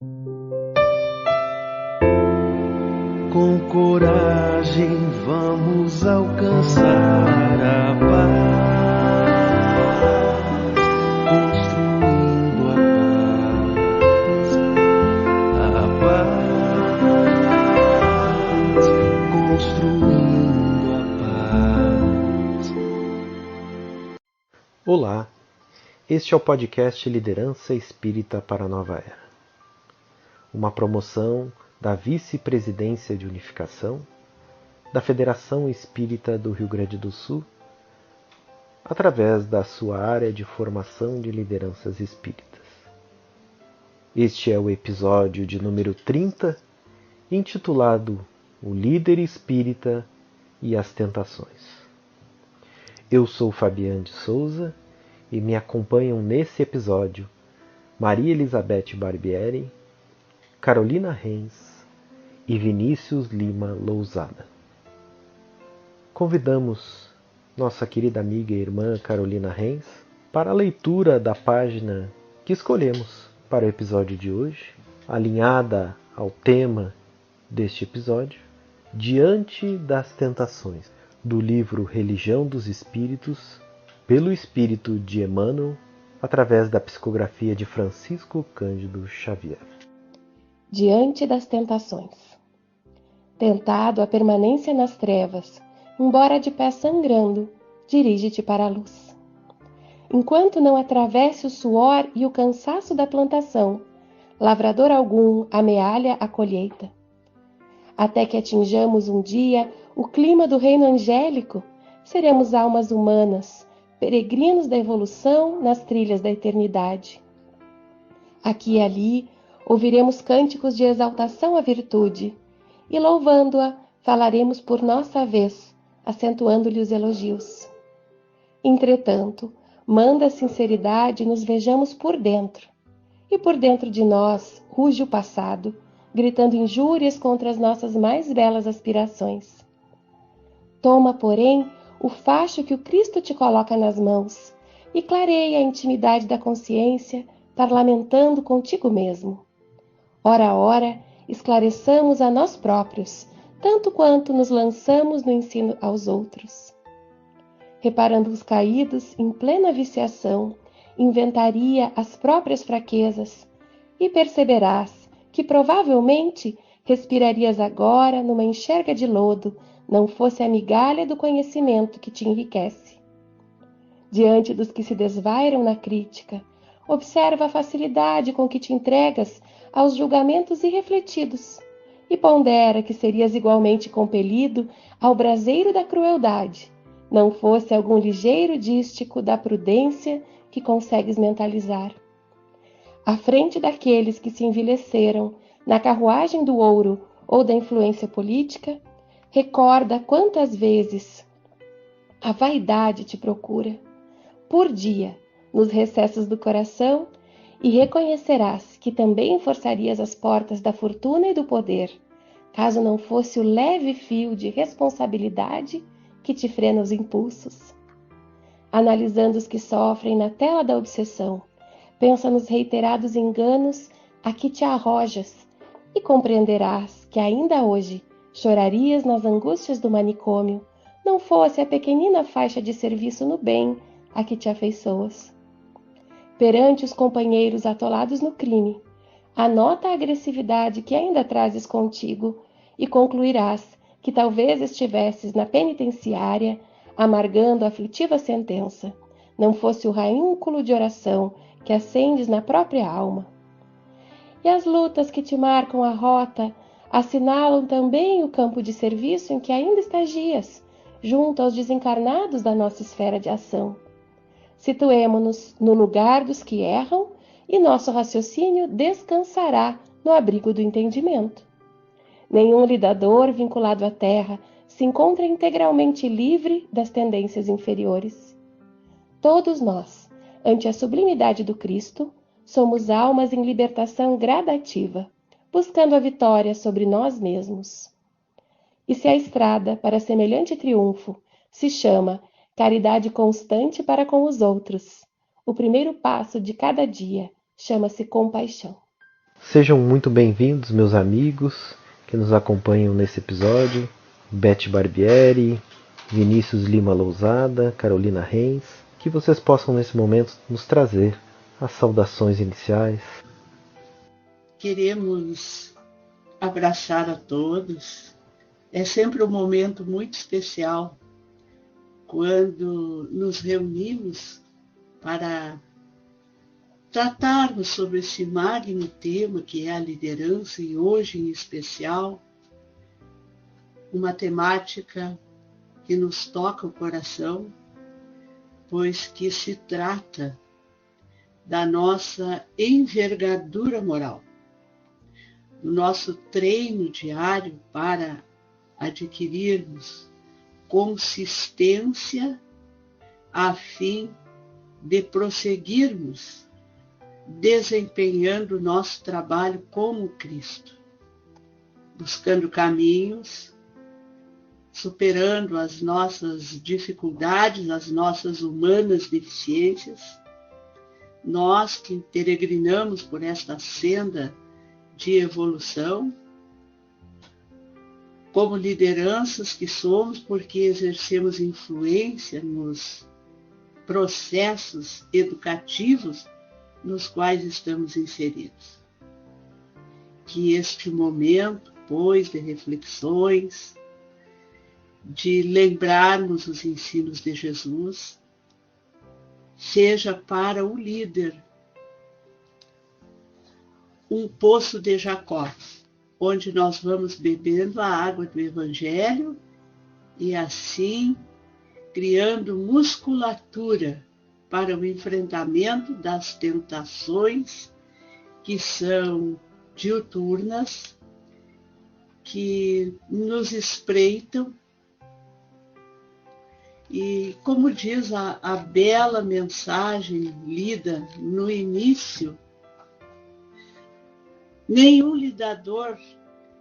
Com coragem vamos alcançar a paz, construindo a paz, construindo a paz. Olá, este é o podcast Liderança Espírita para a Nova Era, uma promoção da Vice-Presidência de Unificação da Federação Espírita do Rio Grande do Sul, através da sua área de formação de lideranças espíritas. Este é o episódio de número 30, intitulado O Líder Espírita e as Tentações. Eu sou Fabiano de Souza e me acompanham nesse episódio Maria Elizabeth Barbieri, Carolina Reis e Vinícius Lima Lousada. Convidamos nossa querida amiga e irmã Carolina Reis para a leitura da página que escolhemos para o episódio de hoje, alinhada ao tema deste episódio, Diante das Tentações, do livro Religião dos Espíritos, pelo Espírito de Emmanuel, através da psicografia de Francisco Cândido Xavier. Diante das tentações. Tentado a permanência nas trevas, embora de pé sangrando, dirige-te para a luz. Enquanto não atravesse o suor e o cansaço da plantação, lavrador algum amealha a colheita. Até que atinjamos um dia o clima do reino angélico, seremos almas humanas, peregrinos da evolução nas trilhas da eternidade. Aqui e ali, ouviremos cânticos de exaltação à virtude, e louvando-a, falaremos por nossa vez, acentuando-lhe os elogios. Entretanto, manda a sinceridade nos vejamos por dentro, e por dentro de nós ruge o passado, gritando injúrias contra as nossas mais belas aspirações. Toma, porém, o facho que o Cristo te coloca nas mãos, e clareia a intimidade da consciência, parlamentando contigo mesmo. Ora a ora, esclareçamos a nós próprios, tanto quanto nos lançamos no ensino aos outros. Reparando os caídos em plena viciação, inventaria as próprias fraquezas e perceberás que provavelmente respirarias agora numa enxerga de lodo, não fosse a migalha do conhecimento que te enriquece. Diante dos que se desvairam na crítica, observa a facilidade com que te entregas aos julgamentos irrefletidos e pondera que serias igualmente compelido ao braseiro da crueldade, não fosse algum ligeiro dístico da prudência que consegues mentalizar. À frente daqueles que se envileceram na carruagem do ouro ou da influência política, recorda quantas vezes a vaidade te procura, por dia, nos recessos do coração, e reconhecerás que também forçarias as portas da fortuna e do poder, caso não fosse o leve fio de responsabilidade que te frena os impulsos. Analisando os que sofrem na tela da obsessão, pensa nos reiterados enganos a que te arrojas e compreenderás que ainda hoje chorarias nas angústias do manicômio, não fosse a pequenina faixa de serviço no bem a que te afeiçoas. Perante os companheiros atolados no crime, anota a agressividade que ainda trazes contigo e concluirás que talvez estivesses na penitenciária, amargando a aflitiva sentença, não fosse o raínculo de oração que acendes na própria alma. E as lutas que te marcam a rota assinalam também o campo de serviço em que ainda estagias, junto aos desencarnados da nossa esfera de ação. Situemo-nos no lugar dos que erram e nosso raciocínio descansará no abrigo do entendimento. Nenhum lidador vinculado à terra se encontra integralmente livre das tendências inferiores. Todos nós, ante a sublimidade do Cristo, somos almas em libertação gradativa, buscando a vitória sobre nós mesmos. E se a estrada para semelhante triunfo se chama caridade constante para com os outros, o primeiro passo de cada dia chama-se compaixão. Sejam muito bem-vindos, meus amigos que nos acompanham nesse episódio. Beth Barbieri, Vinícius Lima Lousada, Carolina Reis. Que vocês possam, nesse momento, nos trazer as saudações iniciais. Queremos abraçar a todos. É sempre um momento muito especial quando nos reunimos para tratarmos sobre esse magno tema que é a liderança, e hoje em especial uma temática que nos toca o coração, pois que se trata da nossa envergadura moral, do nosso treino diário para adquirirmos consistência a fim de prosseguirmos desempenhando o nosso trabalho como Cristo, buscando caminhos, superando as nossas dificuldades, as nossas humanas deficiências. Nós que peregrinamos por esta senda de evolução, como lideranças que somos, porque exercemos influência nos processos educativos nos quais estamos inseridos. Que este momento, pois, de reflexões, de lembrarmos os ensinos de Jesus, seja para o líder um poço de Jacó, onde nós vamos bebendo a água do Evangelho e assim criando musculatura para o enfrentamento das tentações que são diuturnas, que nos espreitam. E como diz a bela mensagem lida no início, nenhum lidador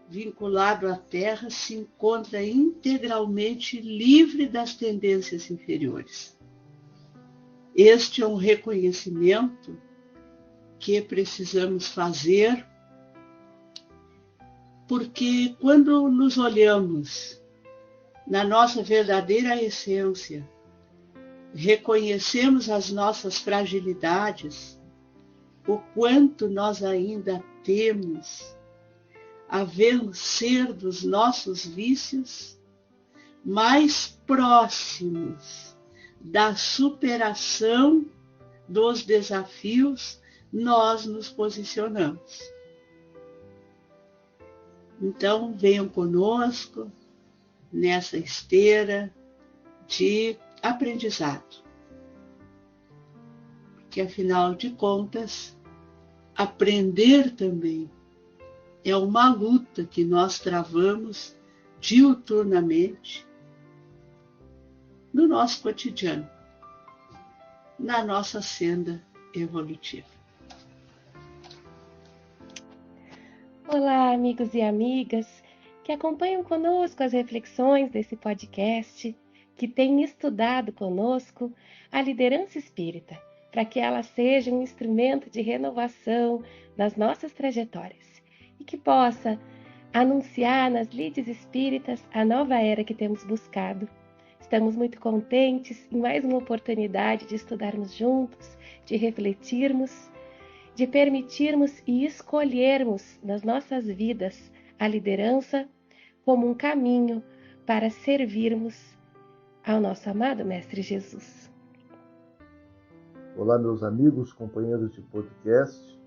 vinculado à Terra se encontra integralmente livre das tendências inferiores. Este é um reconhecimento que precisamos fazer, porque quando nos olhamos na nossa verdadeira essência, reconhecemos as nossas fragilidades, o quanto nós ainda temos a vencer dos nossos vícios, mais próximos da superação dos desafios, nós nos posicionamos. Então, venham conosco nessa esteira de aprendizado, porque, afinal de contas, aprender também é uma luta que nós travamos diuturnamente no nosso cotidiano, na nossa senda evolutiva. Olá, amigos e amigas que acompanham conosco as reflexões desse podcast, que têm estudado conosco a liderança espírita, para que ela seja um instrumento de renovação nas nossas trajetórias e que possa anunciar nas lides espíritas a nova era que temos buscado. Estamos muito contentes em mais uma oportunidade de estudarmos juntos, de refletirmos, de permitirmos e escolhermos nas nossas vidas a liderança como um caminho para servirmos ao nosso amado Mestre Jesus. Olá, meus amigos, companheiros de podcast,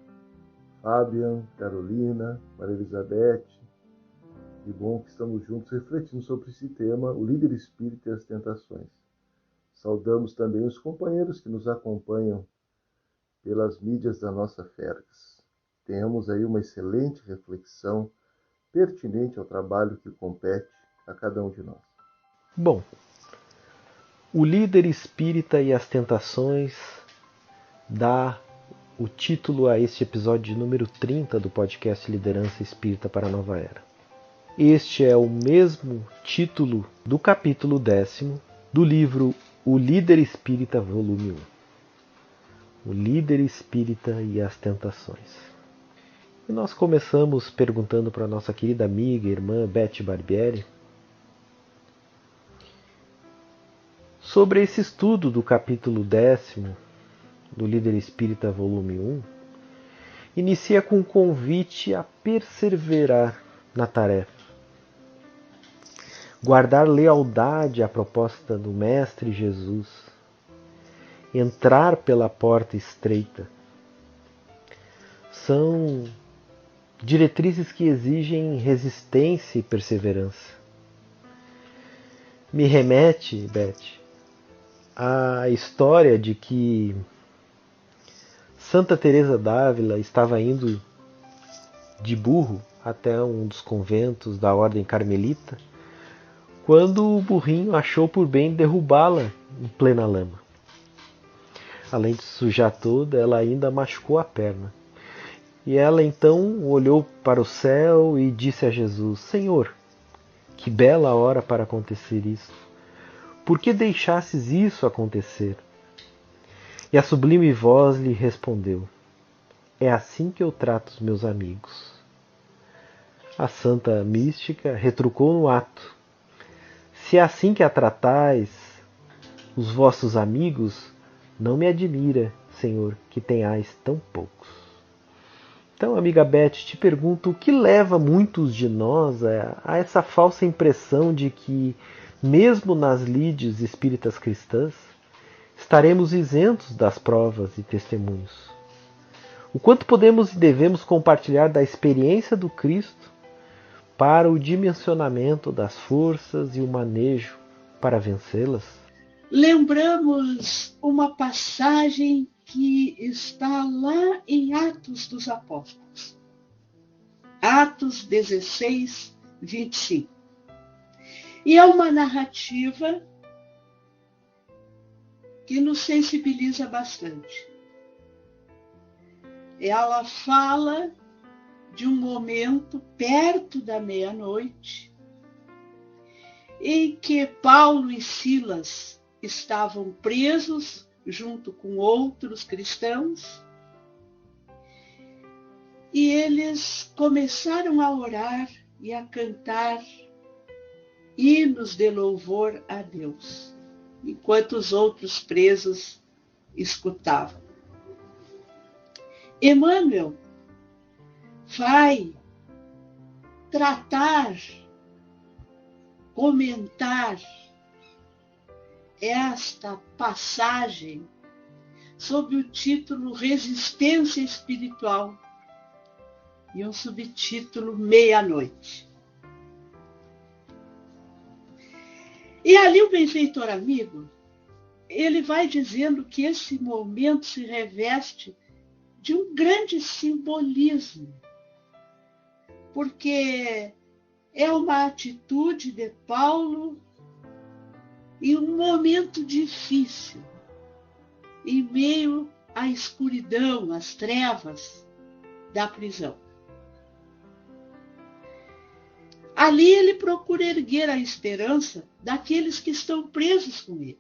Fabian, Carolina, Maria Elizabeth. Que bom que estamos juntos refletindo sobre esse tema, o líder espírita e as tentações. Saudamos também os companheiros que nos acompanham pelas mídias da nossa Fergas. Tenhamos aí uma excelente reflexão pertinente ao trabalho que compete a cada um de nós. Bom, o líder espírita e as tentações dá o título a este episódio número 30 do podcast Liderança Espírita para a Nova Era. Este é o mesmo título do capítulo 10º do livro O Líder Espírita, volume 1. O Líder Espírita e as Tentações. E nós começamos perguntando para a nossa querida amiga e irmã Beth Barbieri sobre esse estudo do capítulo 10º do Líder Espírita volume 1. Inicia com um convite a perseverar na tarefa, guardar lealdade à proposta do Mestre Jesus, entrar pela porta estreita. São diretrizes que exigem resistência e perseverança. Me remete, Beth, à história de que Santa Teresa d'Ávila estava indo de burro até um dos conventos da Ordem Carmelita, quando o burrinho achou por bem derrubá-la em plena lama. Além de sujar toda, ela ainda machucou a perna. E ela então olhou para o céu e disse a Jesus: Senhor, que bela hora para acontecer isso. Por que deixasses isso acontecer? E a sublime voz lhe respondeu: é assim que eu trato os meus amigos. A santa mística retrucou no ato: se é assim que a tratais os vossos amigos, não me admira, Senhor, que tenhais tão poucos. Então, amiga Beth, te pergunto, o que leva muitos de nós a essa falsa impressão de que, mesmo nas lides espíritas cristãs, estaremos isentos das provas e testemunhos? O quanto podemos e devemos compartilhar da experiência do Cristo para o dimensionamento das forças e o manejo para vencê-las? Lembramos uma passagem que está lá em Atos dos Apóstolos. Atos 16, 25. E é uma narrativa que nos sensibiliza bastante. Ela fala de um momento perto da meia-noite em que Paulo e Silas estavam presos junto com outros cristãos e eles começaram a orar e a cantar hinos de louvor a Deus, enquanto os outros presos escutavam. Emmanuel vai tratar, comentar esta passagem sob o título Resistência Espiritual e um subtítulo Meia-Noite. E ali o benfeitor amigo, ele vai dizendo que esse momento se reveste de um grande simbolismo, porque é uma atitude de Paulo em um momento difícil, em meio à escuridão, às trevas da prisão. Ali ele procura erguer a esperança daqueles que estão presos com ele.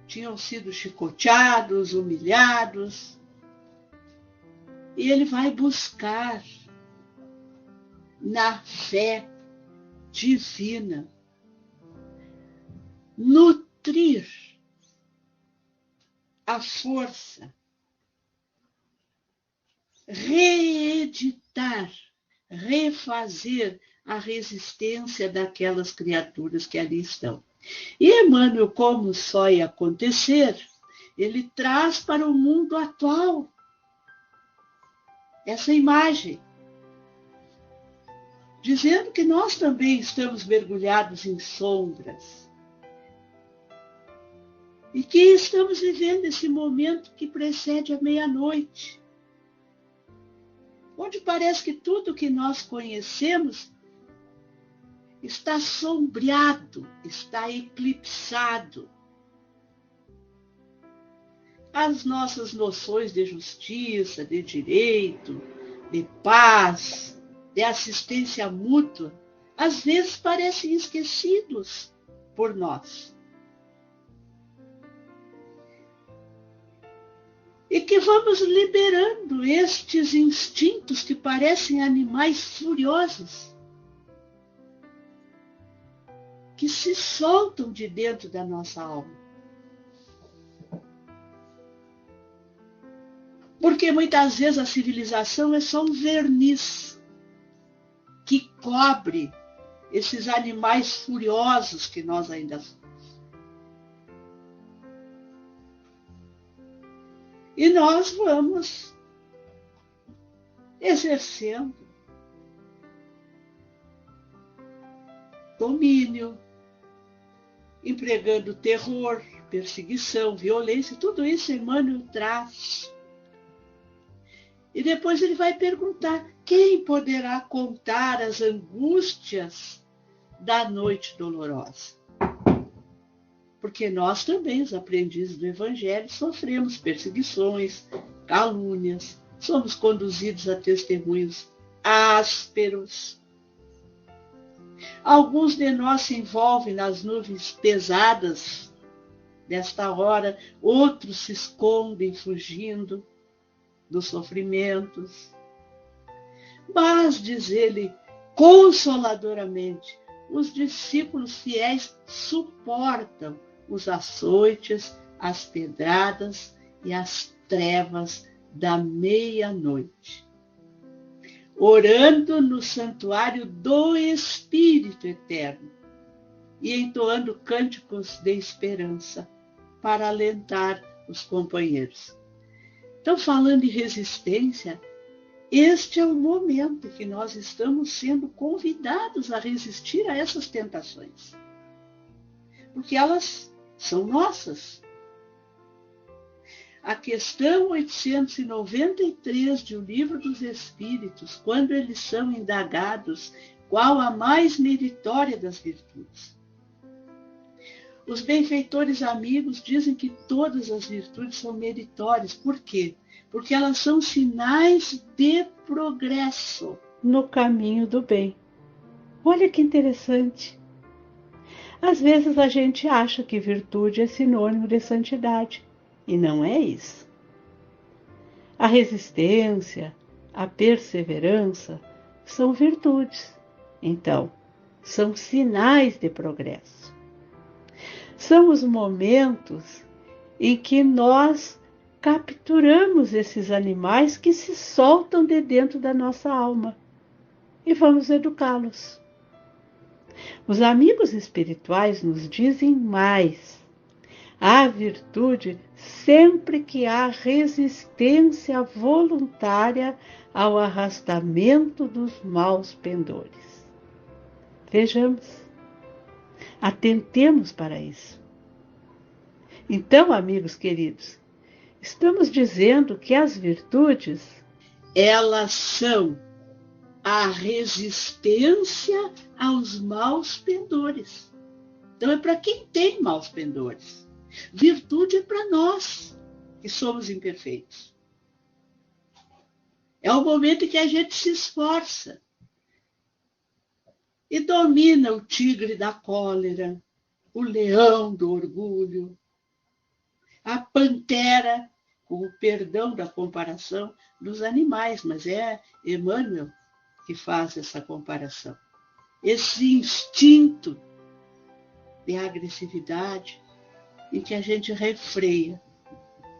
Tinham sido chicoteados, humilhados, e ele vai buscar na fé divina nutrir a força, reeditar, refazer a resistência daquelas criaturas que ali estão. E Emmanuel, como só ia acontecer, ele traz para o mundo atual essa imagem, dizendo que nós também estamos mergulhados em sombras e que estamos vivendo esse momento que precede a meia-noite, onde parece que tudo que nós conhecemos está sombreado, está eclipsado. As nossas noções de justiça, de direito, de paz, de assistência mútua, às vezes parecem esquecidos por nós. E que vamos liberando estes instintos que parecem animais furiosos, que se soltam de dentro da nossa alma. Porque muitas vezes a civilização é só um verniz que cobre esses animais furiosos que nós ainda somos. E nós vamos exercendo domínio, empregando terror, perseguição, violência, tudo isso Emmanuel traz. E depois ele vai perguntar: quem poderá contar as angústias da noite dolorosa? Porque nós também, os aprendizes do Evangelho, sofremos perseguições, calúnias, somos conduzidos a testemunhos ásperos. Alguns de nós se envolvem nas nuvens pesadas desta hora, outros se escondem fugindo dos sofrimentos. Mas, diz ele consoladoramente, os discípulos fiéis suportam os açoites, as pedradas e as trevas da meia-noite, orando no santuário do Espírito Eterno e entoando cânticos de esperança para alentar os companheiros. Então, falando em resistência, este é o momento que nós estamos sendo convidados a resistir a essas tentações, porque elas são nossas. A questão 893 de O Livro dos Espíritos, quando eles são indagados qual a mais meritória das virtudes. Os benfeitores amigos dizem que todas as virtudes são meritórias. Por quê? Porque elas são sinais de progresso no caminho do bem. Olha que interessante. Às vezes a gente acha que virtude é sinônimo de santidade, e não é isso. A resistência, a perseverança são virtudes. Então, são sinais de progresso. São os momentos em que nós capturamos esses animais que se soltam de dentro da nossa alma e vamos educá-los. Os amigos espirituais nos dizem mais. Há virtude sempre que há resistência voluntária ao arrastamento dos maus pendores. Vejamos, atentemos para isso. Então, amigos queridos, estamos dizendo que as virtudes, elas são a resistência aos maus pendores. Então é para quem tem maus pendores. Virtude é para nós, que somos imperfeitos. É o momento em que a gente se esforça e domina o tigre da cólera, o leão do orgulho, a pantera, com o perdão da comparação, dos animais, mas é Emmanuel que faz essa comparação. Esse instinto de agressividade em que a gente refreia.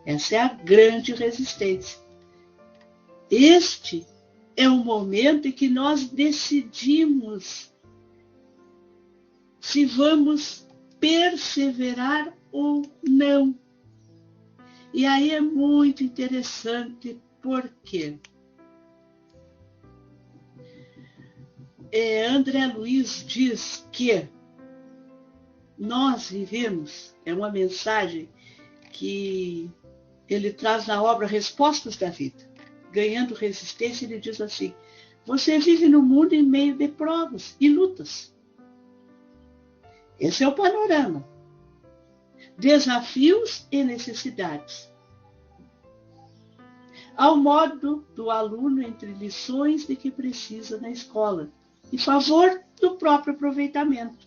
Essa é a grande resistência. Este é o momento em que nós decidimos se vamos perseverar ou não. E aí é muito interessante, porque André Luiz diz que nós vivemos, é uma mensagem que ele traz na obra Respostas da Vida. Ganhando resistência, ele diz assim: você vive no mundo em meio de provas e lutas. Esse é o panorama. Desafios e necessidades. Ao modo do aluno entre lições de que precisa na escola, em favor do próprio aproveitamento.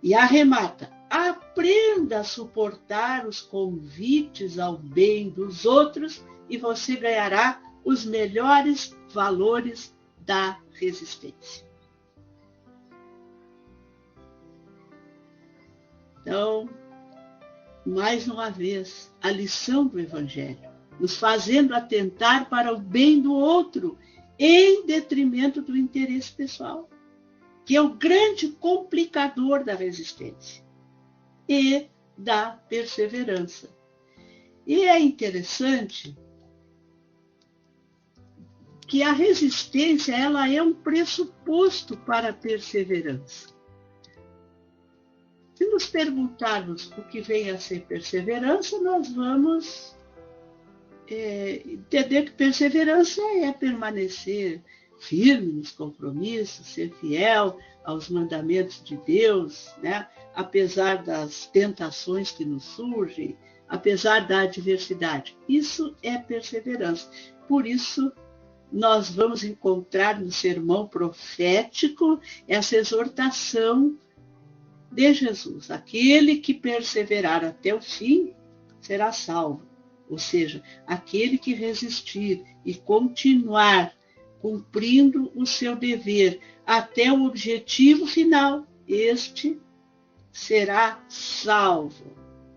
E arremata: aprenda a suportar os convites ao bem dos outros e você ganhará os melhores valores da resistência. Então, mais uma vez, a lição do Evangelho, nos fazendo atentar para o bem do outro, em detrimento do interesse pessoal, que é o grande complicador da resistência e da perseverança. E é interessante que a resistência ela é um pressuposto para a perseverança. Se nos perguntarmos o que vem a ser perseverança, nós vamos entender que perseverança é permanecer firme nos compromissos, ser fiel aos mandamentos de Deus, né? Apesar das tentações que nos surgem, apesar da adversidade. Isso é perseverança. Por isso, nós vamos encontrar no sermão profético essa exortação de Jesus. Aquele que perseverar até o fim será salvo. Ou seja, aquele que resistir e continuar cumprindo o seu dever até o objetivo final, este será salvo.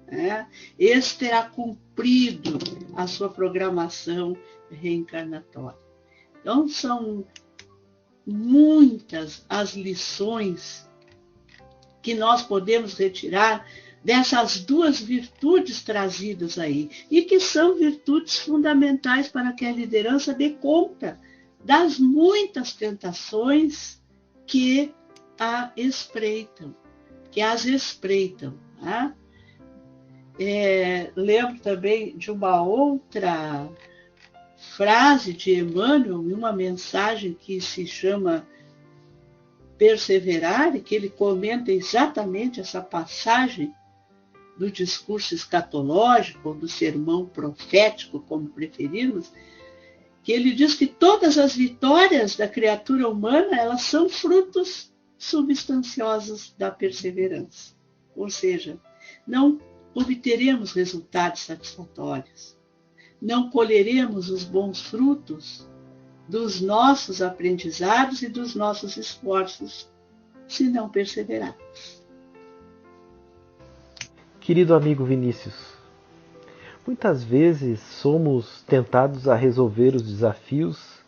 Né? Este terá cumprido a sua programação reencarnatória. Então, são muitas as lições que nós podemos retirar dessas duas virtudes trazidas aí, e que são virtudes fundamentais para que a liderança dê conta das muitas tentações que as espreitam. Né? Lembro também de uma outra frase de Emmanuel, em uma mensagem que se chama Perseverar, e que ele comenta exatamente essa passagem do discurso escatológico, ou do sermão profético, como preferirmos, que ele diz que todas as vitórias da criatura humana, elas são frutos substanciosos da perseverança. Ou seja, não obteremos resultados satisfatórios, não colheremos os bons frutos dos nossos aprendizados e dos nossos esforços, se não perseverarmos. Querido amigo Vinícius, muitas vezes somos tentados a resolver os desafios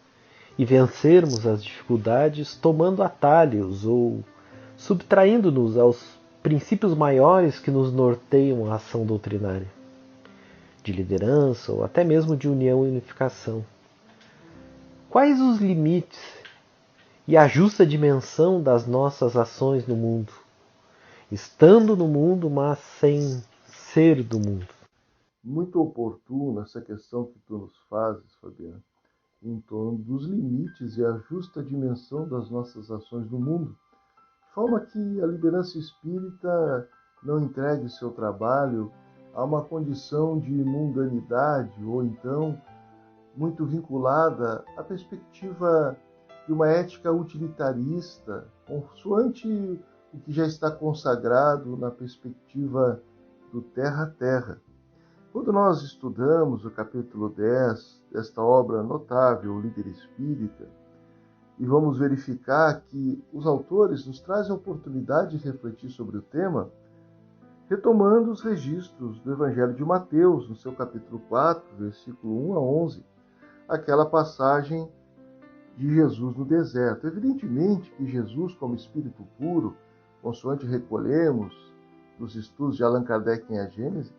e vencermos as dificuldades tomando atalhos ou subtraindo-nos aos princípios maiores que nos norteiam a ação doutrinária, de liderança ou até mesmo de união e unificação. Quais os limites e a justa dimensão das nossas ações no mundo? Estando no mundo, mas sem ser do mundo. Muito oportuna essa questão que tu nos fazes, Fabiano, em torno dos limites e a justa dimensão das nossas ações no mundo, de forma que a liderança espírita não entregue seu trabalho a uma condição de mundanidade ou então muito vinculada à perspectiva de uma ética utilitarista, consoante o que já está consagrado na perspectiva do terra a terra. Quando nós estudamos o capítulo 10 desta obra notável, O Líder Espírita, e vamos verificar que os autores nos trazem a oportunidade de refletir sobre o tema, retomando os registros do Evangelho de Mateus, no seu capítulo 4, versículo 1 a 11, aquela passagem de Jesus no deserto. Evidentemente que Jesus, como Espírito puro, consoante recolhemos nos estudos de Allan Kardec em A Gênese,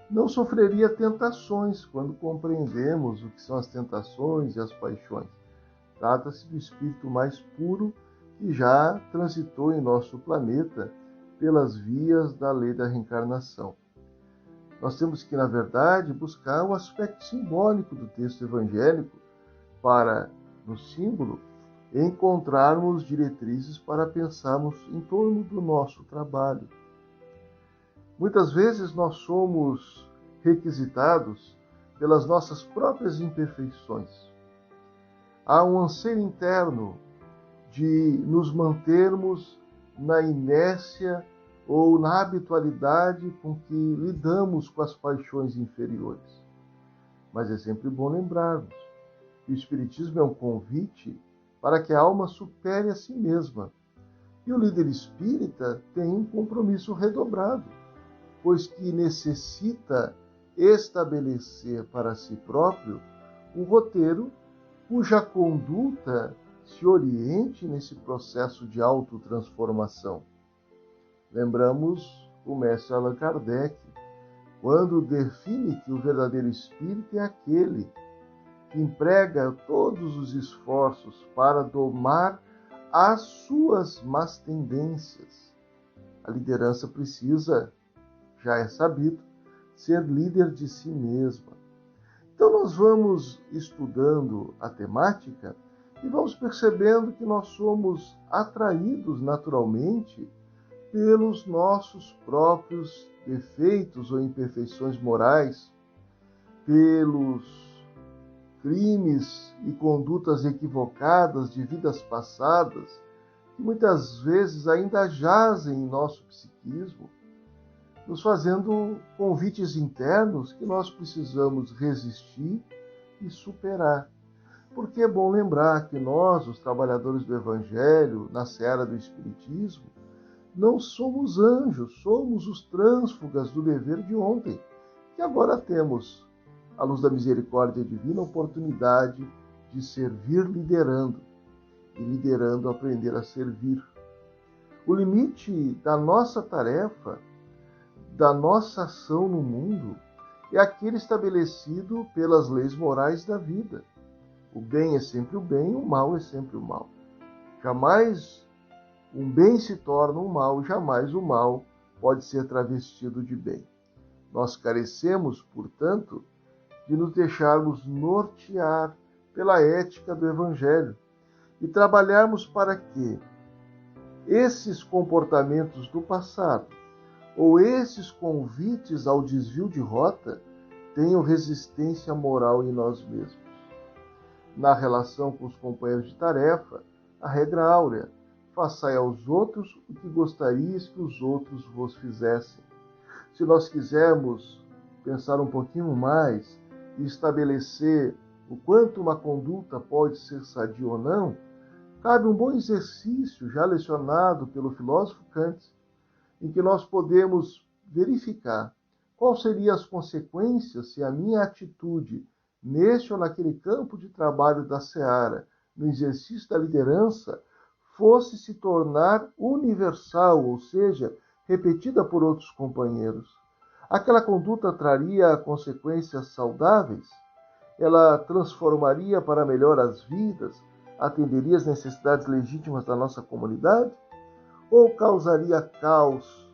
não sofreria tentações quando compreendemos o que são as tentações e as paixões. Trata-se do Espírito mais puro que já transitou em nosso planeta pelas vias da lei da reencarnação. Nós temos que, na verdade, buscar o aspecto simbólico do texto evangélico para, no símbolo, encontrarmos diretrizes para pensarmos em torno do nosso trabalho. Muitas vezes nós somos requisitados pelas nossas próprias imperfeições. Há um anseio interno de nos mantermos na inércia ou na habitualidade com que lidamos com as paixões inferiores. Mas é sempre bom lembrarmos que o Espiritismo é um convite para que a alma supere a si mesma. E o líder espírita tem um compromisso redobrado, pois que necessita estabelecer para si próprio um roteiro cuja conduta se oriente nesse processo de autotransformação. Lembramos o mestre Allan Kardec, quando define que o verdadeiro espírito é aquele que emprega todos os esforços para domar as suas más tendências. A liderança precisa, já é sabido, ser líder de si mesma. Então nós vamos estudando a temática e vamos percebendo que nós somos atraídos naturalmente pelos nossos próprios defeitos ou imperfeições morais, pelos crimes e condutas equivocadas de vidas passadas, que muitas vezes ainda jazem em nosso psiquismo, nos fazendo convites internos que nós precisamos resistir e superar. Porque é bom lembrar que nós, os trabalhadores do Evangelho, na seara do Espiritismo, não somos anjos, somos os trânsfugas do dever de ontem, que agora temos, à luz da misericórdia divina, a oportunidade de servir liderando, e liderando aprender a servir. O limite da nossa tarefa, da nossa ação no mundo, é aquele estabelecido pelas leis morais da vida. O bem é sempre o bem, o mal é sempre o mal. Jamais um bem se torna um mal, jamais o mal pode ser travestido de bem. Nós carecemos, portanto, de nos deixarmos nortear pela ética do Evangelho e trabalharmos para que esses comportamentos do passado ou esses convites ao desvio de rota tenham resistência moral em nós mesmos. Na relação com os companheiros de tarefa, a regra áurea: façai aos outros o que gostarias que os outros vos fizessem. Se nós quisermos pensar um pouquinho mais e estabelecer o quanto uma conduta pode ser sadia ou não, cabe um bom exercício já lecionado pelo filósofo Kant, em que nós podemos verificar quais seriam as consequências se a minha atitude neste ou naquele campo de trabalho da seara, no exercício da liderança, fosse se tornar universal, ou seja, repetida por outros companheiros. Aquela conduta traria consequências saudáveis? Ela transformaria para melhor as vidas? Atenderia às necessidades legítimas da nossa comunidade? Ou causaria caos,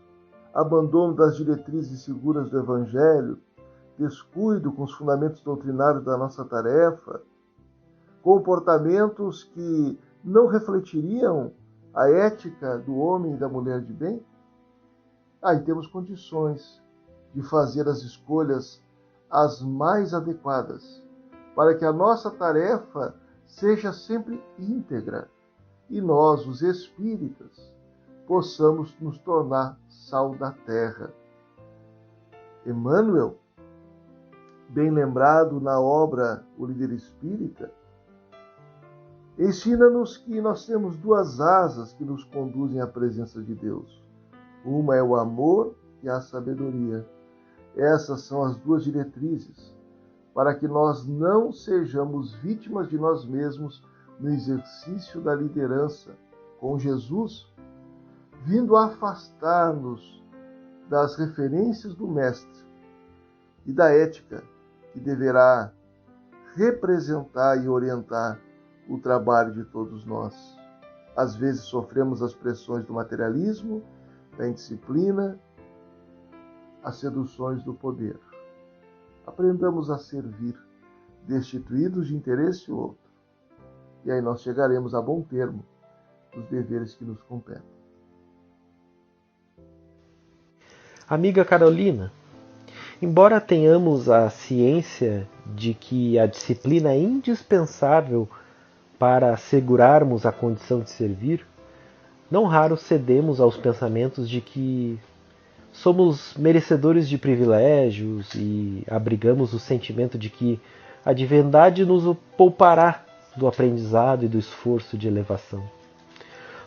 abandono das diretrizes seguras do Evangelho, descuido com os fundamentos doutrinários da nossa tarefa, comportamentos que não refletiriam a ética do homem e da mulher de bem? Aí temos condições de fazer as escolhas as mais adequadas, para que a nossa tarefa seja sempre íntegra e nós, os espíritas, possamos nos tornar sal da terra. Emmanuel, bem lembrado na obra O Líder Espírita, ensina-nos que nós temos duas asas que nos conduzem à presença de Deus. Uma é o amor e a sabedoria. Essas são as duas diretrizes, para que nós não sejamos vítimas de nós mesmos no exercício da liderança com Jesus, vindo a afastar-nos das referências do Mestre e da ética que deverá representar e orientar o trabalho de todos nós. Às vezes sofremos as pressões do materialismo, da indisciplina, as seduções do poder. Aprendamos a servir, destituídos de interesse outro. E aí nós chegaremos a bom termo dos deveres que nos competem. Amiga Carolina, embora tenhamos a ciência de que a disciplina é indispensável para assegurarmos a condição de servir, Não raro cedemos aos pensamentos de que somos merecedores de privilégios e abrigamos o sentimento de que a divindade nos poupará do aprendizado e do esforço de elevação.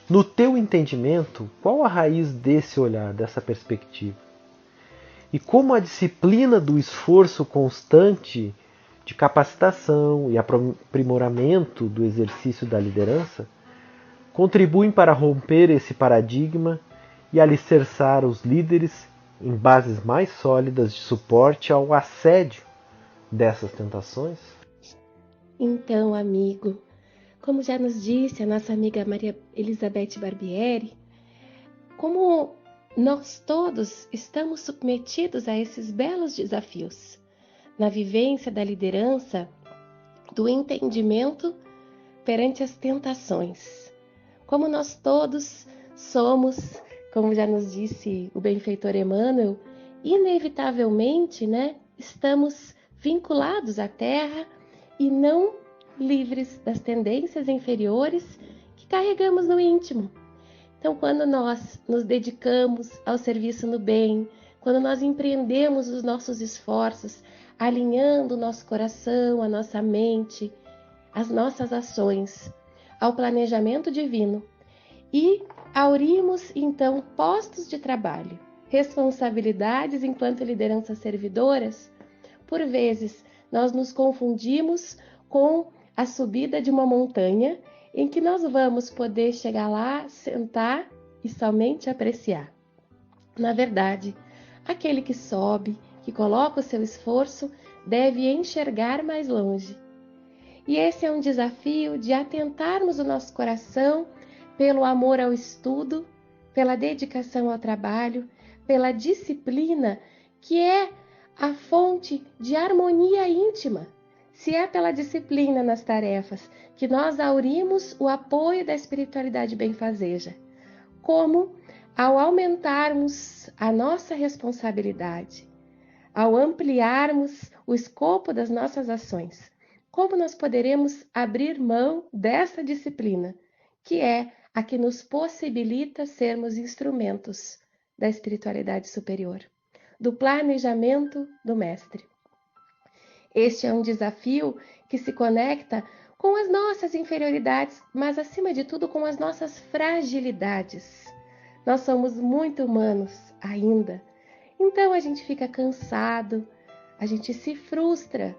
No teu entendimento, qual a raiz desse olhar, dessa perspectiva? E como a disciplina do esforço constante de capacitação e aprimoramento do exercício da liderança contribuem para romper esse paradigma e alicerçar os líderes em bases mais sólidas de suporte ao assédio dessas tentações? Então, amigo, como já nos disse a nossa amiga Maria Elizabeth Barbieri, como nós todos estamos submetidos a esses belos desafios na vivência da liderança, do entendimento perante as tentações. Como nós todos somos, como já nos disse o benfeitor Emmanuel, inevitavelmente, estamos vinculados à Terra e não livres das tendências inferiores que carregamos no íntimo. Então, quando nós nos dedicamos ao serviço no bem, quando nós empreendemos os nossos esforços, alinhando o nosso coração, a nossa mente, as nossas ações ao planejamento divino e aurimos, então, postos de trabalho, responsabilidades enquanto lideranças servidoras, por vezes nós nos confundimos com a subida de uma montanha em que nós vamos poder chegar lá, sentar e somente apreciar. Na verdade, aquele que sobe, que coloca o seu esforço, deve enxergar mais longe. E esse é um desafio de atentarmos o nosso coração pelo amor ao estudo, pela dedicação ao trabalho, pela disciplina, que é a fonte de harmonia íntima. Se é pela disciplina nas tarefas que nós aurimos o apoio da espiritualidade benfazeja, como ao aumentarmos a nossa responsabilidade, ao ampliarmos o escopo das nossas ações, como nós poderemos abrir mão dessa disciplina, que é a que nos possibilita sermos instrumentos da espiritualidade superior, do planejamento do Mestre. Este é um desafio que se conecta com as nossas inferioridades, mas acima de tudo com as nossas fragilidades. Nós somos muito humanos ainda, então a gente fica cansado, a gente se frustra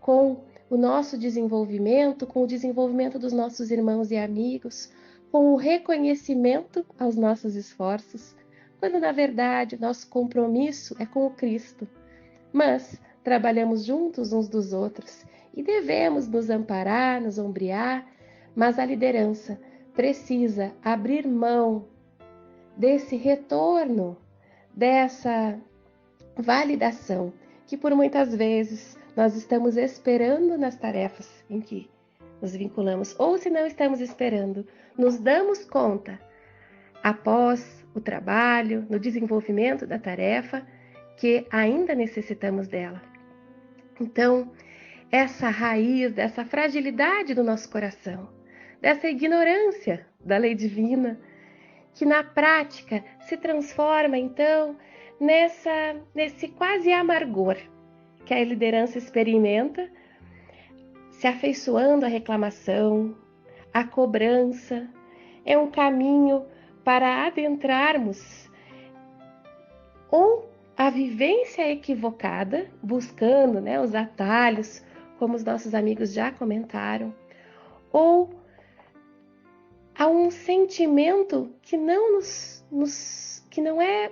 com o nosso desenvolvimento, com o desenvolvimento dos nossos irmãos e amigos, com o reconhecimento aos nossos esforços, quando na verdade nosso compromisso é com o Cristo. Mas trabalhamos juntos uns dos outros e devemos nos amparar, nos ombrear, mas a liderança precisa abrir mão desse retorno, dessa validação que por muitas vezes nós estamos esperando nas tarefas em que nos vinculamos, ou se não estamos esperando, nos damos conta após o trabalho, no desenvolvimento da tarefa, que ainda necessitamos dela. Então, essa raiz dessa fragilidade do nosso coração, dessa ignorância da lei divina, que na prática se transforma então nesse quase amargor que a liderança experimenta, se afeiçoando à reclamação, à cobrança, é um caminho para adentrarmos ou a vivência equivocada, buscando os atalhos, como os nossos amigos já comentaram, ou a um sentimento que não é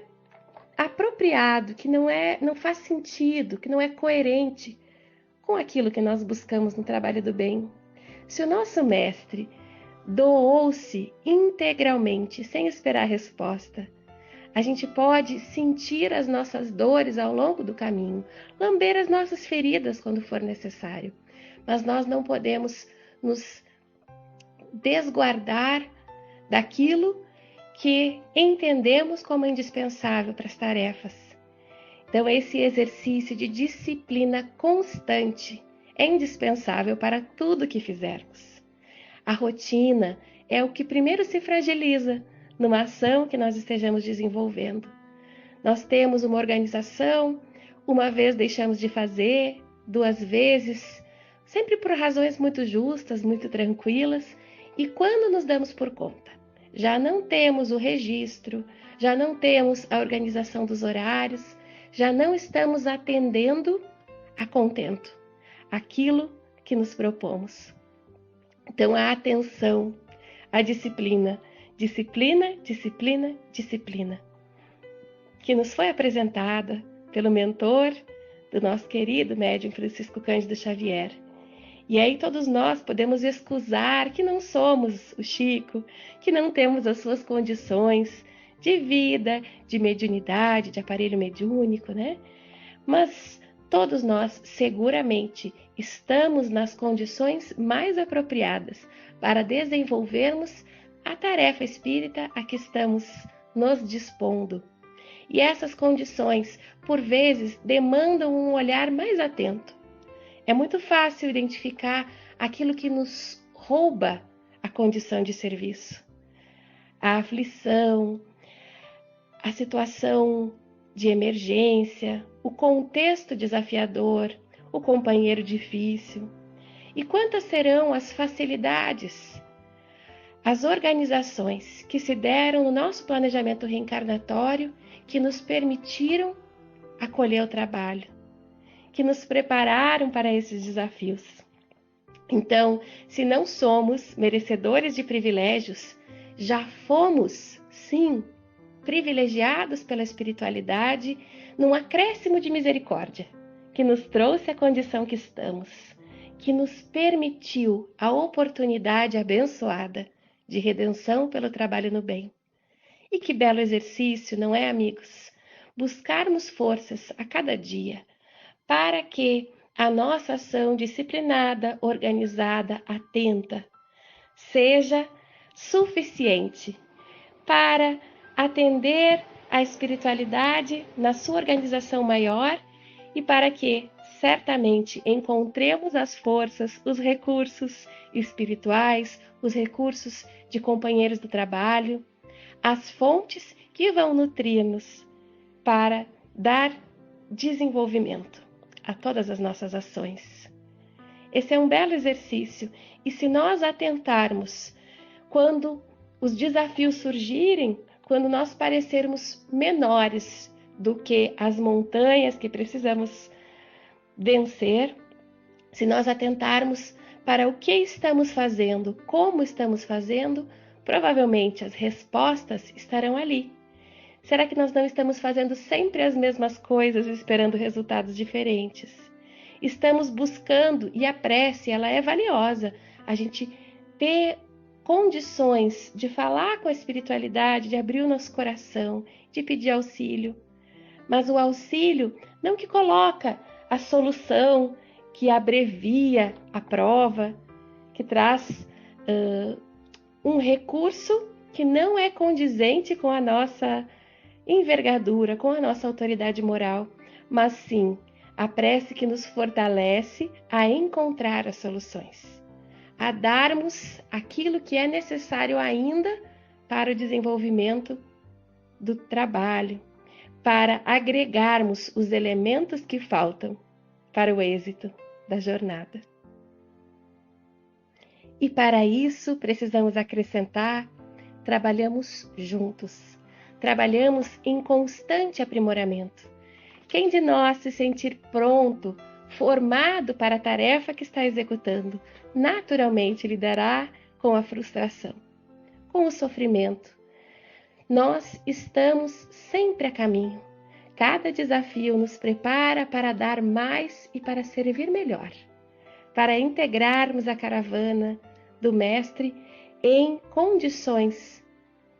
apropriado, que não faz sentido, que não é coerente com aquilo que nós buscamos no trabalho do bem. Se o nosso mestre doou-se integralmente, sem esperar resposta, a gente pode sentir as nossas dores ao longo do caminho, lamber as nossas feridas quando for necessário, mas nós não podemos nos desguardar daquilo que entendemos como indispensável para as tarefas. Então, esse exercício de disciplina constante é indispensável para tudo que fizermos. A rotina é o que primeiro se fragiliza numa ação que nós estejamos desenvolvendo. Nós temos uma organização, uma vez deixamos de fazer, 2 vezes, sempre por razões muito justas, muito tranquilas, e quando nos damos por conta, já não temos o registro, já não temos a organização dos horários, já não estamos atendendo a contento aquilo que nos propomos. Então, a atenção, a disciplina, disciplina, disciplina, disciplina, que nos foi apresentada pelo mentor do nosso querido médium Francisco Cândido Xavier. E aí todos nós podemos excusar que não somos o Chico, que não temos as suas condições de vida, de mediunidade, de aparelho mediúnico, né? Mas todos nós seguramente estamos nas condições mais apropriadas para desenvolvermos a tarefa espírita a que estamos nos dispondo. E essas condições, por vezes, demandam um olhar mais atento. É muito fácil identificar aquilo que nos rouba a condição de serviço. A aflição, a situação de emergência, o contexto desafiador, o companheiro difícil. E quantas serão as facilidades, as organizações que se deram no nosso planejamento reencarnatório que nos permitiram acolher o trabalho, que nos prepararam para esses desafios. Então, se não somos merecedores de privilégios, já fomos, sim, privilegiados pela espiritualidade num acréscimo de misericórdia, que nos trouxe a condição que estamos, que nos permitiu a oportunidade abençoada de redenção pelo trabalho no bem. E que belo exercício, não é, amigos? Buscarmos forças a cada dia para que a nossa ação disciplinada, organizada, atenta, seja suficiente para atender a espiritualidade na sua organização maior e para que, certamente, encontremos as forças, os recursos espirituais, os recursos de companheiros do trabalho, as fontes que vão nutrir-nos para dar desenvolvimento a todas as nossas ações. Esse é um belo exercício e se nós atentarmos quando os desafios surgirem, quando nós parecermos menores do que as montanhas que precisamos vencer, se nós atentarmos para o que estamos fazendo, como estamos fazendo, provavelmente as respostas estarão ali. Será que nós não estamos fazendo sempre as mesmas coisas esperando resultados diferentes? Estamos buscando, e a prece ela é valiosa, a gente ter condições de falar com a espiritualidade, de abrir o nosso coração, de pedir auxílio. Mas o auxílio não que coloca a solução, que abrevia a prova, que traz um recurso que não é condizente com a nossa envergadura, com a nossa autoridade moral, mas sim a prece que nos fortalece a encontrar as soluções, a darmos aquilo que é necessário ainda para o desenvolvimento do trabalho, para agregarmos os elementos que faltam para o êxito da jornada. E para isso precisamos acrescentar, trabalhamos juntos, trabalhamos em constante aprimoramento. Quem de nós se sentir pronto, formado para a tarefa que está executando, naturalmente lidará com a frustração, com o sofrimento. Nós estamos sempre a caminho. Cada desafio nos prepara para dar mais e para servir melhor, para integrarmos a caravana do Mestre em condições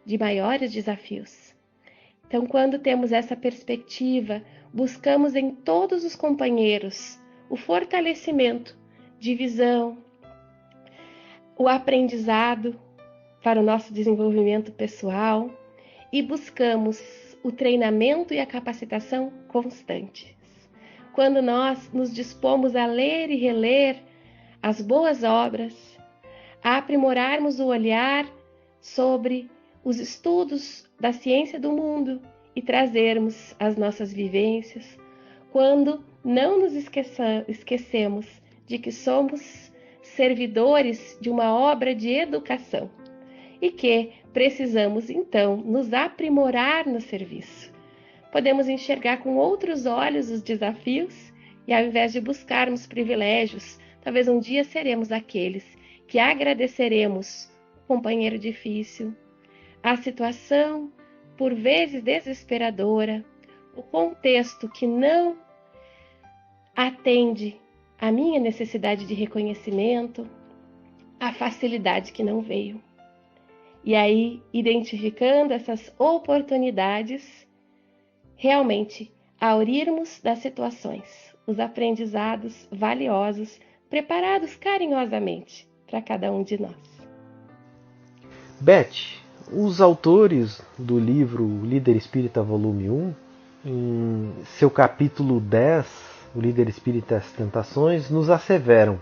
de maiores desafios. Então, quando temos essa perspectiva, buscamos em todos os companheiros o fortalecimento de visão, o aprendizado para o nosso desenvolvimento pessoal e buscamos o treinamento e a capacitação constantes. Quando nós nos dispomos a ler e reler as boas obras, a aprimorarmos o olhar sobre os estudos da ciência do mundo e trazermos as nossas vivências, quando não nos esquecemos de que somos servidores de uma obra de educação e que precisamos então nos aprimorar no serviço. Podemos enxergar com outros olhos os desafios e, ao invés de buscarmos privilégios, talvez um dia seremos aqueles que agradeceremos o companheiro difícil, a situação por vezes desesperadora, o contexto que não atende à minha necessidade de reconhecimento, a facilidade que não veio. E aí, identificando essas oportunidades, realmente aurirmos das situações os aprendizados valiosos, preparados carinhosamente para cada um de nós. Beth, os autores do livro Líder Espírita Volume 1, em seu capítulo 10, o Líder Espírita e as Tentações, nos asseveram,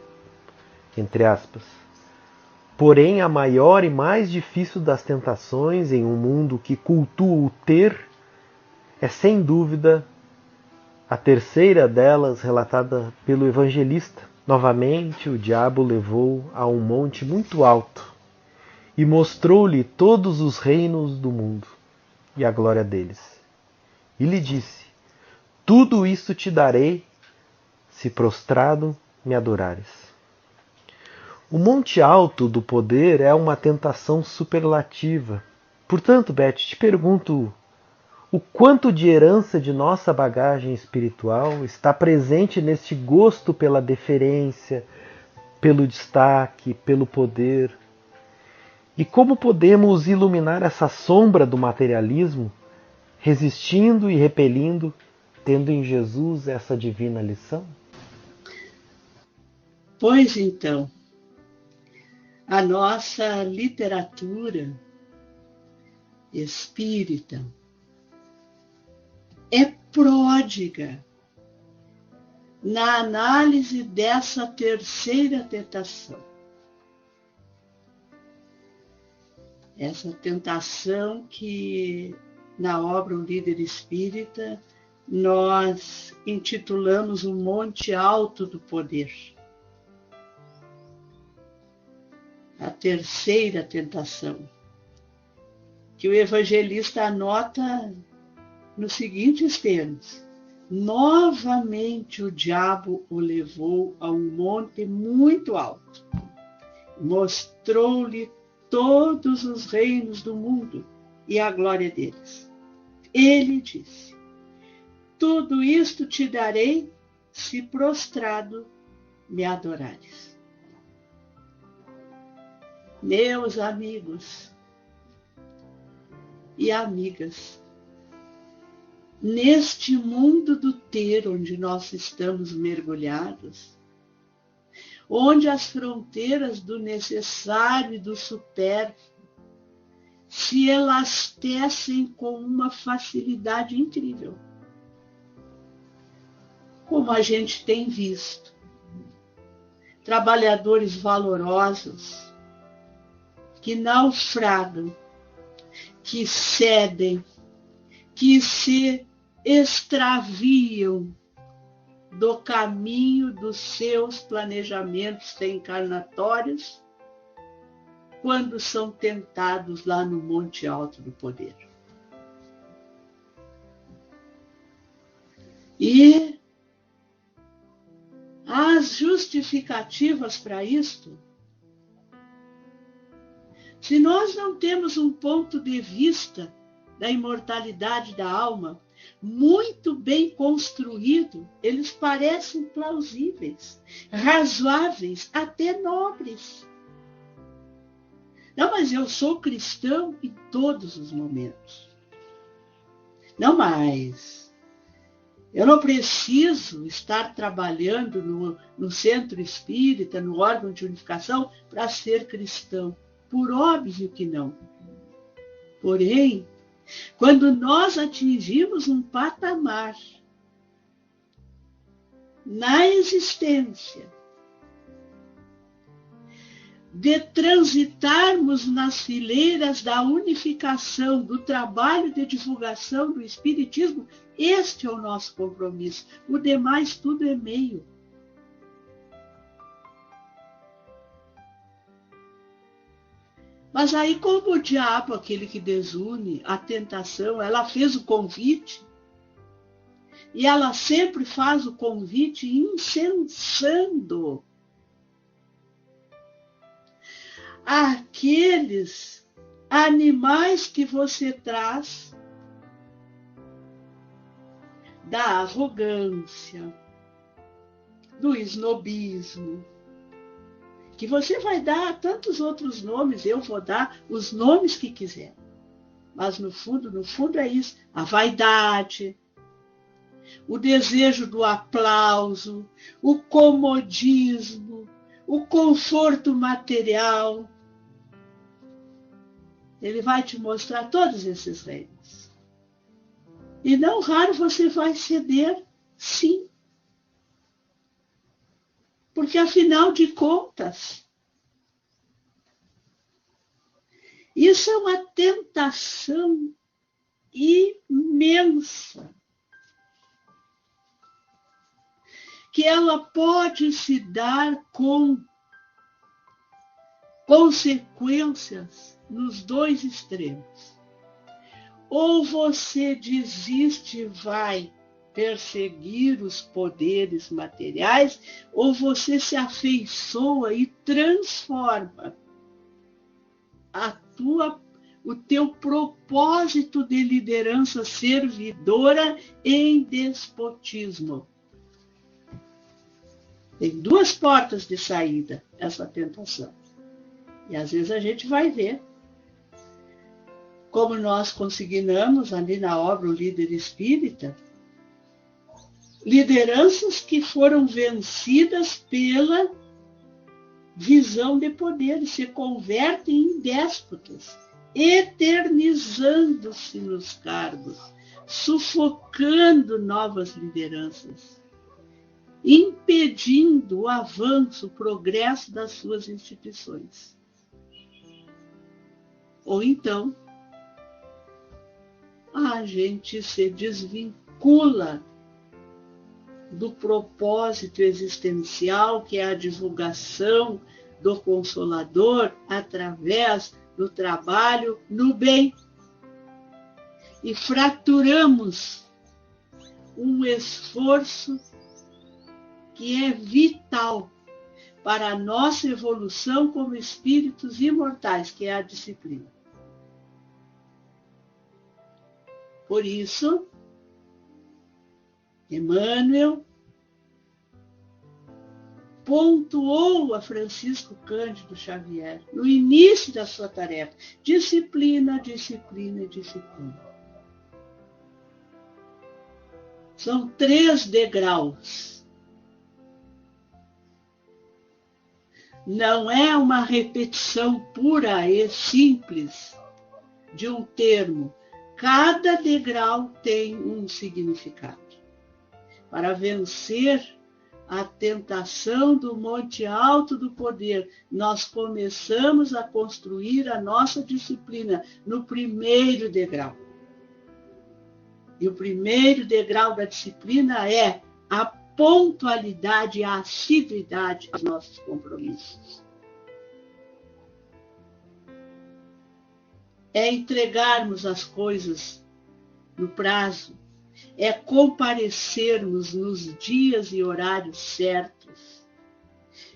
entre aspas, porém a maior e mais difícil das tentações em um mundo que cultua o ter é sem dúvida a terceira delas relatada pelo evangelista. Novamente o diabo levou a um monte muito alto e mostrou-lhe todos os reinos do mundo e a glória deles. E lhe disse: tudo isto te darei, se prostrado me adorares. O monte alto do poder é uma tentação superlativa. Portanto, Beth, te pergunto, o quanto de herança de nossa bagagem espiritual está presente neste gosto pela deferência, pelo destaque, pelo poder? E como podemos iluminar essa sombra do materialismo, resistindo e repelindo, tendo em Jesus essa divina lição? Pois então, a nossa literatura espírita é pródiga na análise dessa terceira tentação. Essa tentação que, na obra O Líder Espírita, nós intitulamos o Monte Alto do Poder. A terceira tentação, que o evangelista anota nos seguintes termos: novamente o diabo o levou a um monte muito alto, mostrou-lhe todos os reinos do mundo e a glória deles. Ele disse: tudo isto te darei, se prostrado me adorares. Meus amigos e amigas, neste mundo do ter onde nós estamos mergulhados, onde as fronteiras do necessário e do supérfluo se elastecem com uma facilidade incrível, como a gente tem visto, trabalhadores valorosos que naufragam, que cedem, que se extraviam do caminho dos seus planejamentos reencarnatórios quando são tentados lá no Monte Alto do Poder. E as justificativas para isto, se nós não temos um ponto de vista da imortalidade da alma muito bem construído, eles parecem plausíveis, razoáveis, até nobres. Não, mas eu sou cristão em todos os momentos. Não, mas eu não preciso estar trabalhando no centro espírita, no órgão de unificação, para ser cristão. Por óbvio que não. Porém, quando nós atingimos um patamar na existência de transitarmos nas fileiras da unificação, do trabalho de divulgação do Espiritismo. Este é o nosso compromisso. O demais tudo é meio. Mas aí, como o diabo, aquele que desune, a tentação, ela fez o convite, e ela sempre faz o convite incensando aqueles animais que você traz da arrogância, do esnobismo, que você vai dar tantos outros nomes, eu vou dar os nomes que quiser. Mas no fundo é isso, a vaidade, o desejo do aplauso, o comodismo, o conforto material. Ele vai te mostrar todos esses reinos. E não raro você vai ceder, sim. Porque, afinal de contas, isso é uma tentação imensa, que ela pode se dar com consequências nos dois extremos. Ou você desiste e vai perseguir os poderes materiais, ou você se afeiçoa e transforma o teu propósito de liderança servidora em despotismo. Tem duas portas de saída essa tentação. E às vezes a gente vai ver como nós consignamos ali na obra O Líder Espírita, lideranças que foram vencidas pela visão de poder e se convertem em déspotas, eternizando-se nos cargos, sufocando novas lideranças, impedindo o avanço, o progresso das suas instituições. Ou então, a gente se desvincula do propósito existencial, que é a divulgação do Consolador através do trabalho no bem. E fraturamos um esforço que é vital para a nossa evolução como espíritos imortais, que é a disciplina. Por isso, Emmanuel pontuou a Francisco Cândido Xavier no início da sua tarefa: disciplina, disciplina e disciplina. São 3 degraus. Não é uma repetição pura e simples de um termo. Cada degrau tem um significado. Para vencer a tentação do monte alto do poder, nós começamos a construir a nossa disciplina no primeiro degrau. E o primeiro degrau da disciplina é a pontualidade e a assiduidade aos nossos compromissos. É entregarmos as coisas no prazo, é comparecermos nos dias e horários certos,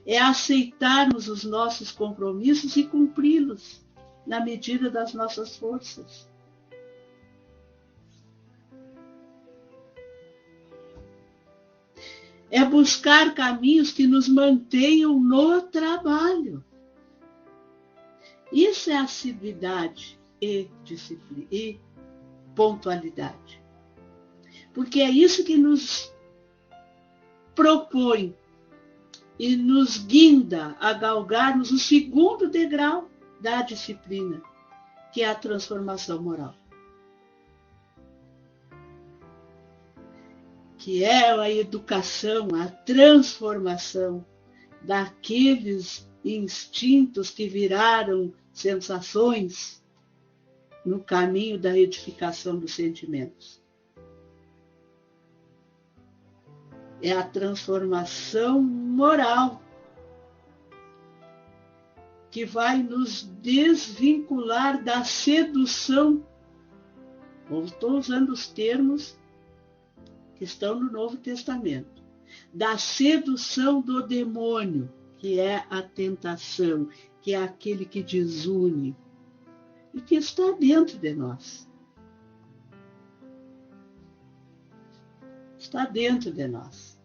é aceitarmos os nossos compromissos e cumpri-los na medida das nossas forças. É buscar caminhos que nos mantenham no trabalho. Isso é assiduidade e disciplina e pontualidade. Porque é isso que nos propõe e nos guinda a galgarmos o segundo degrau da disciplina, que é a transformação moral. Que é a educação, a transformação daqueles instintos que viraram sensações no caminho da edificação dos sentimentos. É a transformação moral que vai nos desvincular da sedução. Estou usando os termos que estão no Novo Testamento. Da sedução do demônio, que é a tentação, que é aquele que desune e que está dentro de nós. Está dentro de nós.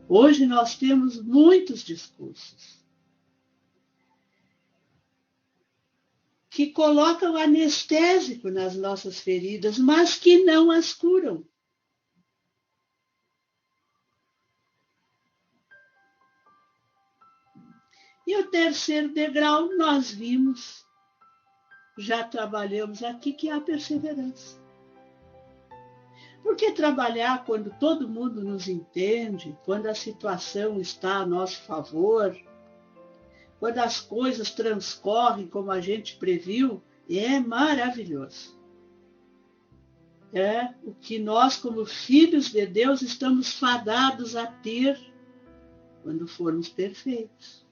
Hoje nós temos muitos discursos que colocam anestésico nas nossas feridas, mas que não as curam. E o terceiro degrau nós vimos, já trabalhamos aqui, que é a perseverança. Porque trabalhar quando todo mundo nos entende, quando a situação está a nosso favor, quando as coisas transcorrem como a gente previu, é maravilhoso. É o que nós, como filhos de Deus, estamos fadados a ter quando formos perfeitos.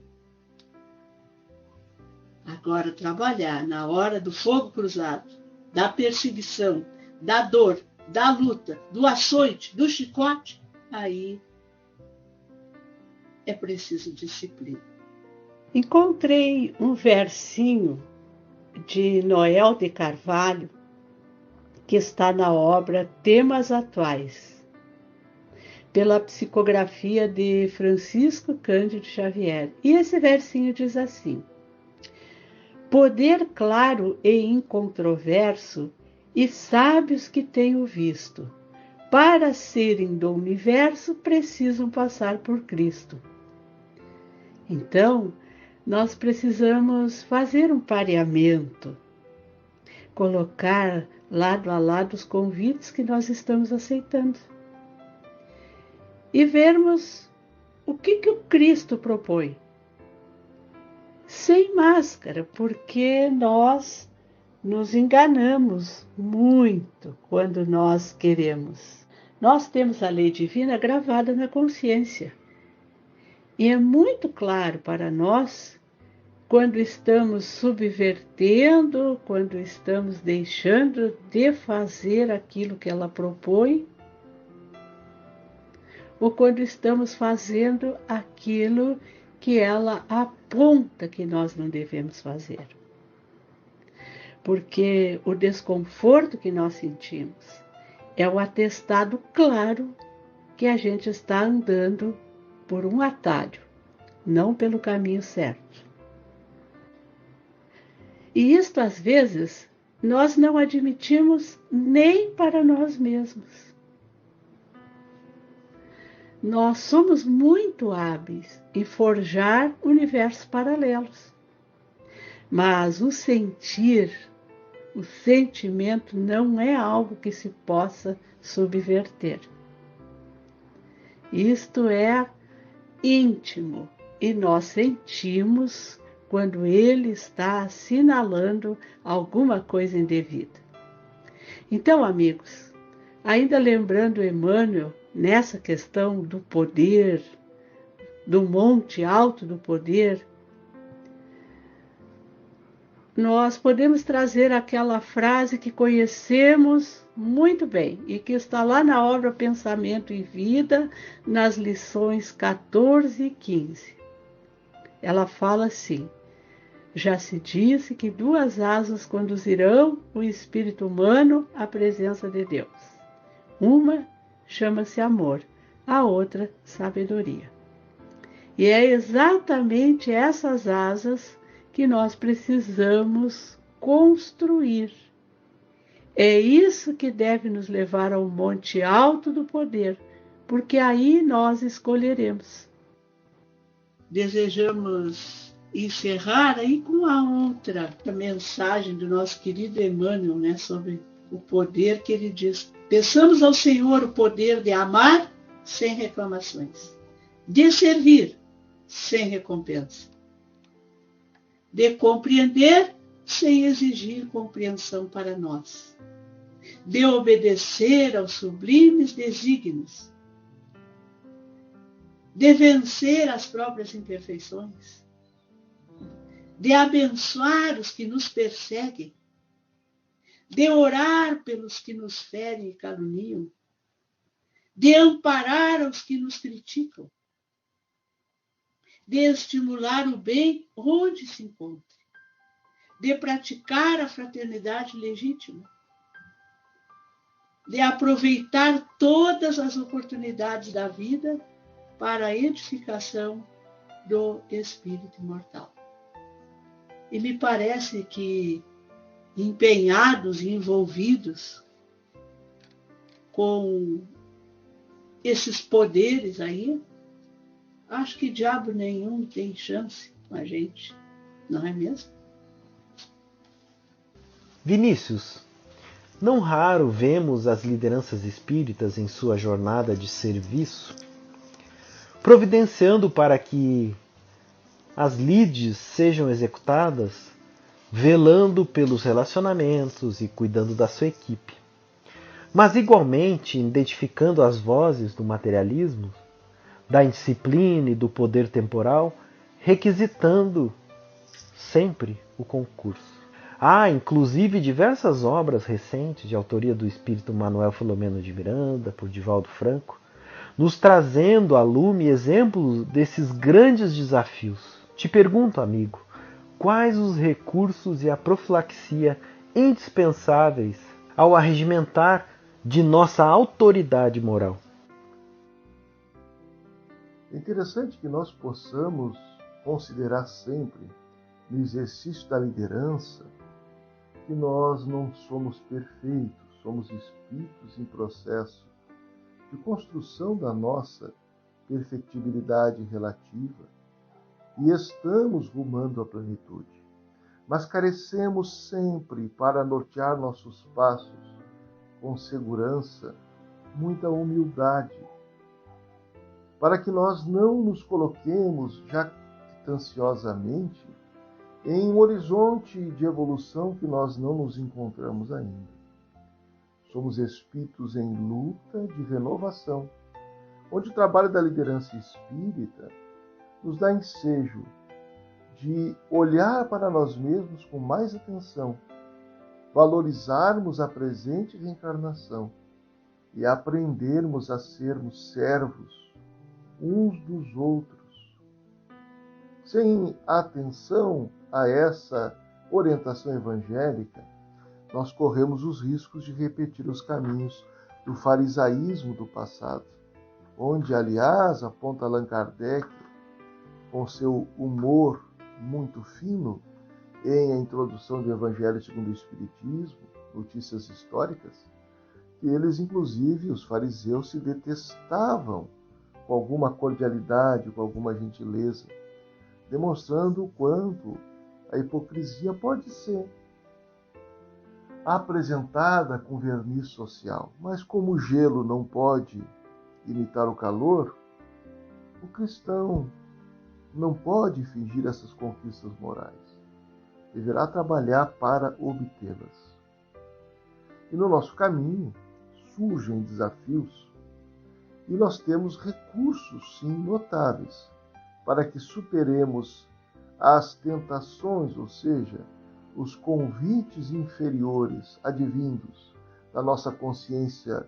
Agora, trabalhar na hora do fogo cruzado, da perseguição, da dor, da luta, do açoite, do chicote, aí é preciso disciplina. Encontrei um versinho de Noel de Carvalho que está na obra Temas Atuais, pela psicografia de Francisco Cândido Xavier. E esse versinho diz assim: poder claro e incontroverso e sábios que tenho visto, para serem do universo, precisam passar por Cristo. Então, nós precisamos fazer um pareamento, colocar lado a lado os convites que nós estamos aceitando e vermos o que o Cristo propõe. Sem máscara, porque nós nos enganamos muito quando nós queremos. Nós temos a lei divina gravada na consciência. E é muito claro para nós quando estamos subvertendo, quando estamos deixando de fazer aquilo que ela propõe, ou quando estamos fazendo aquilo que ela aponta que nós não devemos fazer. Porque o desconforto que nós sentimos é o atestado claro que a gente está andando por um atalho, não pelo caminho certo. E isto, às vezes, nós não admitimos nem para nós mesmos. Nós somos muito hábeis em forjar universos paralelos. Mas o sentimento não é algo que se possa subverter. Isto é íntimo e nós sentimos quando ele está assinalando alguma coisa indevida. Então, amigos, ainda lembrando Emmanuel nessa questão do poder, do monte alto do poder, nós podemos trazer aquela frase que conhecemos muito bem e que está lá na obra Pensamento e Vida, nas lições 14 e 15. Ela fala assim: já se disse que 2 asas conduzirão o espírito humano à presença de Deus. Uma chama-se amor, a outra sabedoria. E é exatamente essas asas que nós precisamos construir. É isso que deve nos levar ao monte alto do poder, porque aí nós escolheremos. Desejamos encerrar aí com a outra mensagem do nosso querido Emmanuel, né, sobre o poder que ele diz: peçamos ao Senhor o poder de amar sem reclamações, de servir sem recompensa, de compreender sem exigir compreensão para nós, de obedecer aos sublimes desígnios, de vencer as próprias imperfeições, de abençoar os que nos perseguem, de orar pelos que nos ferem e caluniam, de amparar os que nos criticam, de estimular o bem onde se encontre, de praticar a fraternidade legítima, de aproveitar todas as oportunidades da vida para a edificação do espírito imortal. E me parece que empenhados e envolvidos com esses poderes aí, acho que diabo nenhum tem chance com a gente, não é mesmo? Vinícius, não raro vemos as lideranças espíritas em sua jornada de serviço, providenciando para que as lides sejam executadas, velando pelos relacionamentos e cuidando da sua equipe. Mas igualmente identificando as vozes do materialismo, da indisciplina e do poder temporal, requisitando sempre o concurso. Há, inclusive, diversas obras recentes de autoria do espírito Manuel Filomeno de Miranda, por Divaldo Franco, nos trazendo a lume exemplos desses grandes desafios. Te pergunto, amigo, quais os recursos e a profilaxia indispensáveis ao arregimentar de nossa autoridade moral? É interessante que nós possamos considerar sempre, no exercício da liderança, que nós não somos perfeitos, somos espíritos em processo de construção da nossa perfectibilidade relativa e estamos rumando à plenitude. Mas carecemos sempre, para nortear nossos passos com segurança, muita humildade, para que nós não nos coloquemos jactanciosamente em um horizonte de evolução que nós não nos encontramos ainda. Somos espíritos em luta de renovação, onde o trabalho da liderança espírita nos dá ensejo de olhar para nós mesmos com mais atenção, valorizarmos a presente reencarnação e aprendermos a sermos servos uns dos outros. Sem atenção a essa orientação evangélica, nós corremos os riscos de repetir os caminhos do farisaísmo do passado, onde, aliás, aponta Allan Kardec, com seu humor muito fino, em A Introdução do Evangelho segundo o Espiritismo, Notícias Históricas, que eles, inclusive, os fariseus, se detestavam com alguma cordialidade, com alguma gentileza, demonstrando o quanto a hipocrisia pode ser apresentada com verniz social. Mas como o gelo não pode imitar o calor, o cristão não pode fingir essas conquistas morais. Deverá trabalhar para obtê-las. E no nosso caminho surgem desafios e nós temos recursos, sim, notáveis, para que superemos as tentações, ou seja, os convites inferiores advindos da nossa consciência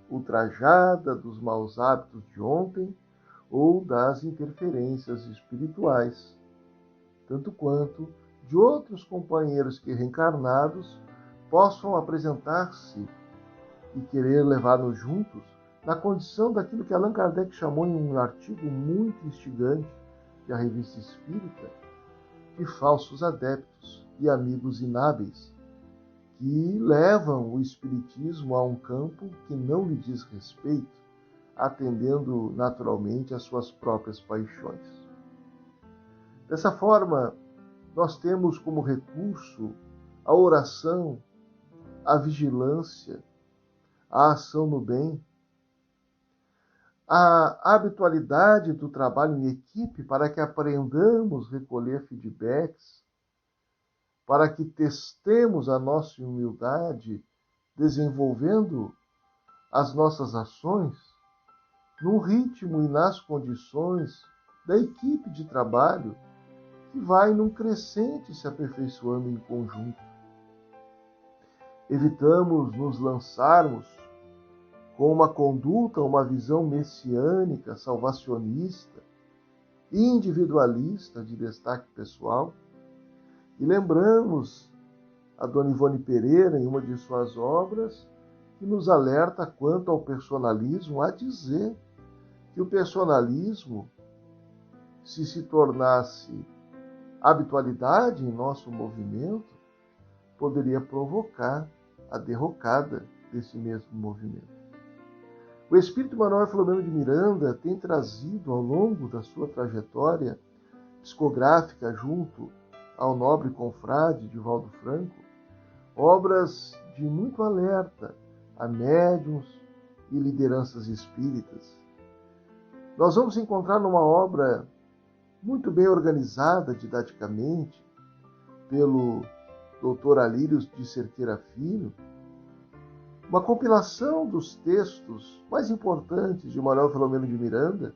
ultrajada, dos maus hábitos de ontem ou das interferências espirituais, tanto quanto de outros companheiros que, reencarnados, possam apresentar-se e querer levar-nos juntos na condição daquilo que Allan Kardec chamou em um artigo muito instigante da Revista Espírita, de falsos adeptos e amigos inábeis, que levam o espiritismo a um campo que não lhe diz respeito, atendendo naturalmente às suas próprias paixões. Dessa forma, nós temos como recurso a oração, a vigilância, a ação no bem, a habitualidade do trabalho em equipe para que aprendamos a recolher feedbacks, para que testemos a nossa humildade, desenvolvendo as nossas ações no ritmo e nas condições da equipe de trabalho que vai num crescente se aperfeiçoando em conjunto. Evitamos nos lançarmos com uma conduta, uma visão messiânica, salvacionista, individualista de destaque pessoal. E lembramos a Dona Ivone Pereira, em uma de suas obras, que nos alerta quanto ao personalismo, a dizer que o personalismo, se tornasse habitualidade em nosso movimento, poderia provocar a derrocada desse mesmo movimento. O espírito Manuel Filomeno de Miranda tem trazido, ao longo da sua trajetória psicográfica junto ao nobre confrade Divaldo Franco, obras de muito alerta a médiuns e lideranças espíritas. Nós vamos encontrar numa obra muito bem organizada didaticamente pelo Dr. Alírios de Cerqueira Filho, uma compilação dos textos mais importantes de Manuel Filomeno de Miranda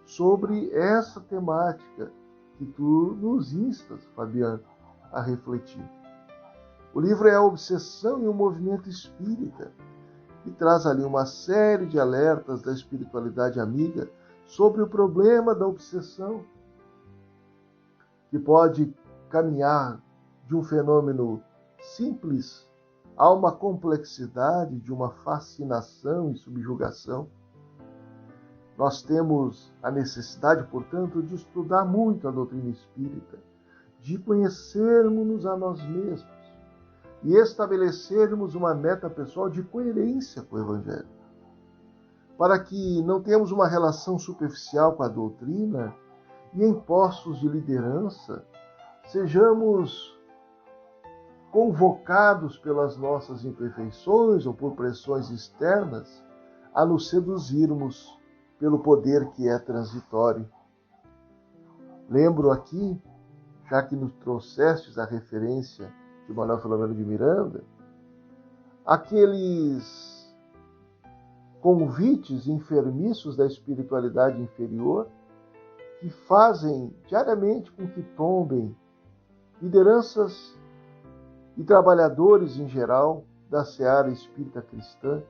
sobre essa temática que tu nos instas, Fabiano, a refletir. O livro é A Obsessão e o Movimento Espírita, e traz ali uma série de alertas da espiritualidade amiga sobre o problema da obsessão, que pode caminhar de um fenômeno simples a uma complexidade, de uma fascinação e subjugação. Nós temos a necessidade, portanto, de estudar muito a doutrina espírita, de conhecermos-nos a nós mesmos e estabelecermos uma meta pessoal de coerência com o Evangelho, para que não tenhamos uma relação superficial com a doutrina e em postos de liderança sejamos convocados pelas nossas imperfeições ou por pressões externas a nos seduzirmos pelo poder que é transitório. Lembro aqui, já que nos trouxestes a referência de Manuel Filomeno de Miranda, aqueles convites enfermiços da espiritualidade inferior que fazem diariamente com que tombem lideranças e trabalhadores em geral da seara espírita cristã,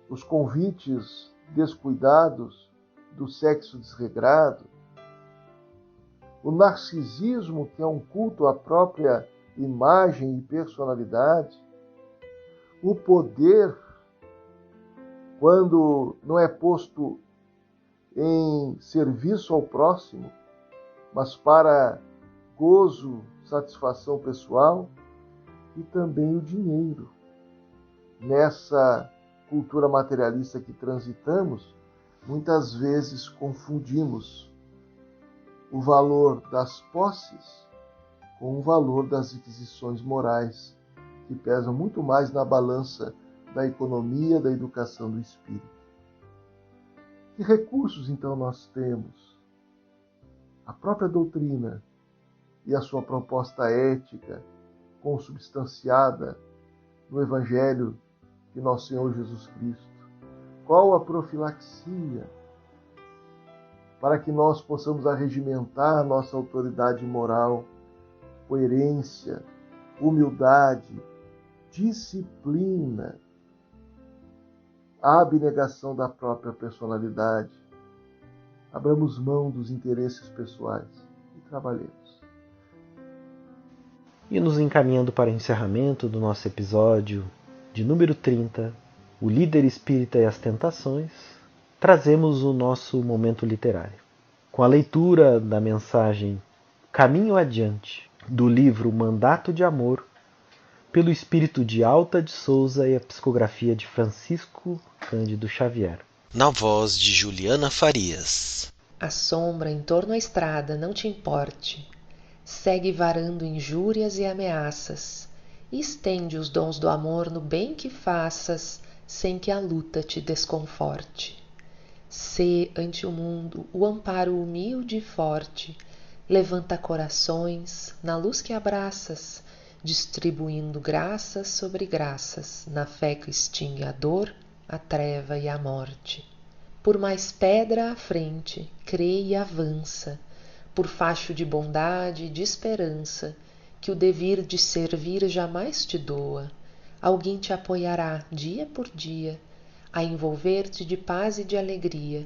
os convites descuidados do sexo desregrado, o narcisismo, que é um culto à própria imagem e personalidade, o poder, quando não é posto em serviço ao próximo, mas para gozo, satisfação pessoal, e também o dinheiro. Nessa cultura materialista que transitamos, muitas vezes confundimos o valor das posses com o valor das aquisições morais, que pesam muito mais na balança da economia, da educação do espírito. Que recursos, então, nós temos? A própria doutrina e a sua proposta ética, consubstanciada no Evangelho de Nosso Senhor Jesus Cristo. Qual a profilaxia para que nós possamos arregimentar nossa autoridade moral, coerência, humildade, disciplina, a abnegação da própria personalidade. Abramos mão dos interesses pessoais e trabalhemos. E nos encaminhando para o encerramento do nosso episódio de número 30, O Líder Espírita e as Tentações, trazemos o nosso momento literário. Com a leitura da mensagem Caminho Adiante, do livro Mandato de Amor, pelo espírito de Alta de Souza e a psicografia de Francisco Cândido Xavier. Na voz de Juliana Farias. A sombra em torno à estrada não te importe. Segue varando injúrias e ameaças, e estende os dons do amor no bem que faças, sem que a luta te desconforte. Sê ante o mundo o amparo humilde e forte, levanta corações na luz que abraças, distribuindo graças sobre graças, na fé que extingue a dor, a treva e a morte. Por mais pedra à frente, crê e avança, por facho de bondade e de esperança, que o devir de servir jamais te doa. Alguém te apoiará dia por dia, a envolver-te de paz e de alegria.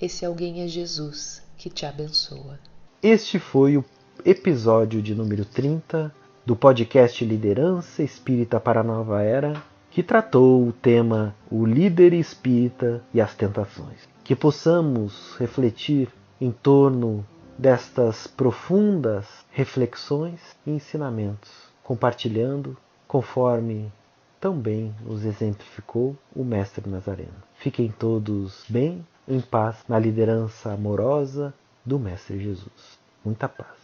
Esse alguém é Jesus, que te abençoa. Este foi o episódio de número 30 do podcast Liderança Espírita para a Nova Era, que tratou o tema O Líder Espírita e as Tentações. Que possamos refletir em torno destas profundas reflexões e ensinamentos, compartilhando conforme tão bem nos exemplificou o Mestre Nazareno. Fiquem todos bem, em paz, na liderança amorosa do Mestre Jesus. Muita paz.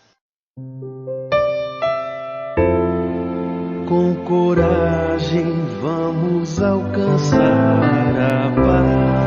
Com coragem vamos alcançar a paz.